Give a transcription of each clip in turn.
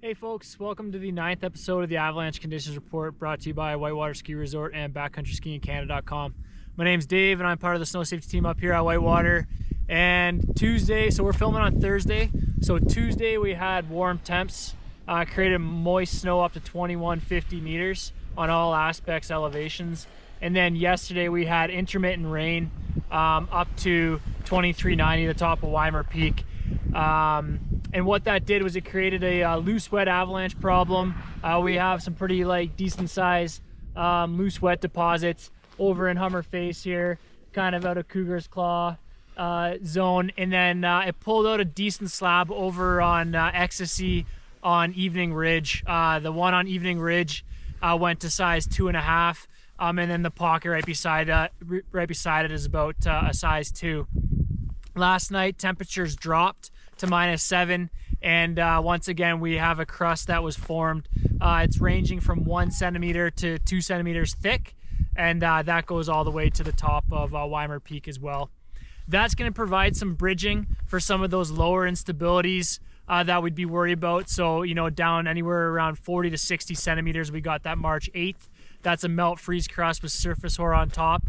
Hey folks, welcome to the 9th episode of the Avalanche Conditions Report, brought to you by Whitewater Ski Resort and Backcountry My name's Dave and I'm part of the snow safety team up here at Whitewater. And Tuesday, so we're filming on Thursday, so Tuesday we had warm temps, created moist snow up to 2150 meters on all aspects, elevations. And then yesterday we had intermittent rain up to 2390, the top of Whitewater Peak. And what that did was it created a loose wet avalanche problem. We have some pretty decent size loose wet deposits over in Hummer Face here, kind of out of Cougar's Claw zone. And then it pulled out a decent slab over on Ecstasy on Evening Ridge. The one on Evening Ridge went to size 2.5. And then the pocket right beside it is about a size 2. Last night temperatures dropped to -7, and once again we have a crust that was formed. It's ranging from 1 centimeter to 2 centimeters thick, and that goes all the way to the top of Whitewater Peak as well. That's going to provide some bridging for some of those lower instabilities that we'd be worried about. So, you know, down anywhere around 40 to 60 centimeters, we got that March 8th. That's a melt freeze crust with surface hoar on top.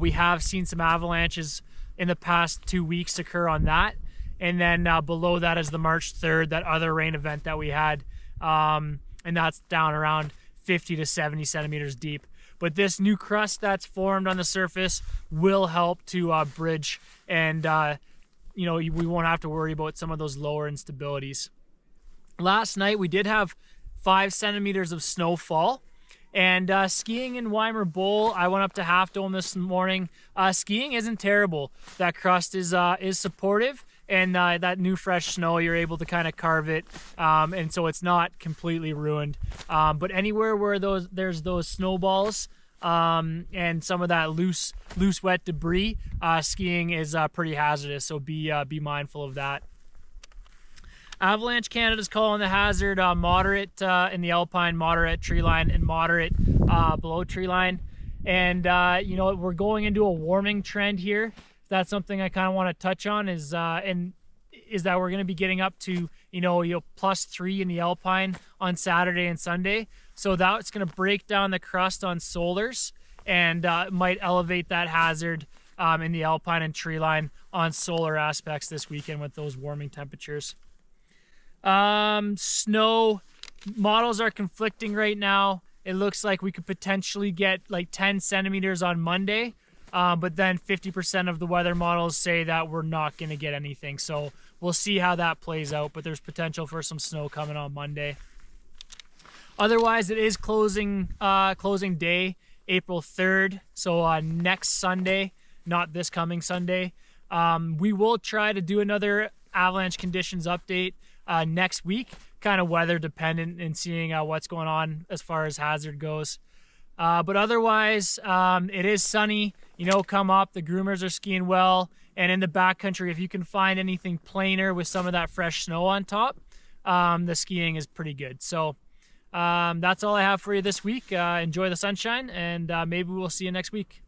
We have seen some avalanches in the past 2 weeks occur on that. And then below that is the March 3rd, that other rain event that we had. And that's down around 50 to 70 centimeters deep. But this new crust that's formed on the surface will help to bridge, and you know, we won't have to worry about some of those lower instabilities. Last night we did have 5 centimeters of snowfall. And skiing in Weimer Bowl, I went up to Half Dome this morning. Skiing isn't terrible. That crust is supportive, and that new fresh snow, you're able to kind of carve it, and so it's not completely ruined. But anywhere where there's those snowballs and some of that loose wet debris, skiing is pretty hazardous. So be mindful of that. Avalanche Canada's calling the hazard moderate in the alpine, moderate tree line, and moderate below tree line. And you know, we're going into a warming trend here. That's something I kind of want to touch on, is that we're going to be getting up to +3 in the alpine on Saturday and Sunday. So that's going to break down the crust on solars, and might elevate that hazard in the alpine and tree line on solar aspects this weekend with those warming temperatures. Snow models are conflicting right now. It looks like we could potentially get 10 centimeters on Monday, but then 50% of the weather models say that we're not going to get anything. So we'll see how that plays out, but there's potential for some snow coming on Monday. Otherwise, it is closing day, April 3rd. So next Sunday, not this coming Sunday. We will try to do another avalanche conditions update next week, kind of weather dependent, and seeing what's going on as far as hazard goes. But otherwise, it is sunny, come up. The groomers are skiing well, and in the backcountry, if you can find anything plainer with some of that fresh snow on top, the skiing is pretty good. So that's all I have for you this week. Enjoy the sunshine, and maybe we'll see you next week.